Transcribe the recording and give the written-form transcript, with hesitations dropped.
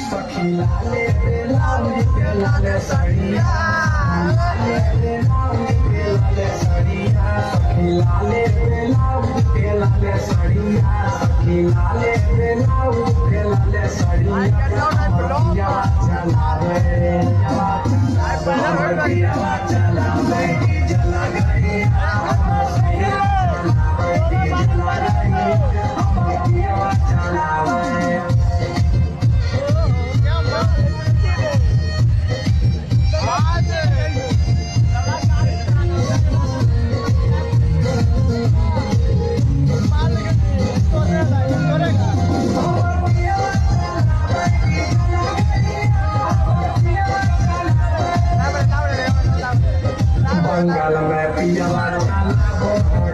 सखी लाले पे लाले सड़िया लाले पे लाले सड़िया सखी लाले पे लाले सड़िया सखी लाले पे लाले सड़िया चला रे चला जला गई बंगाल में पिया वाला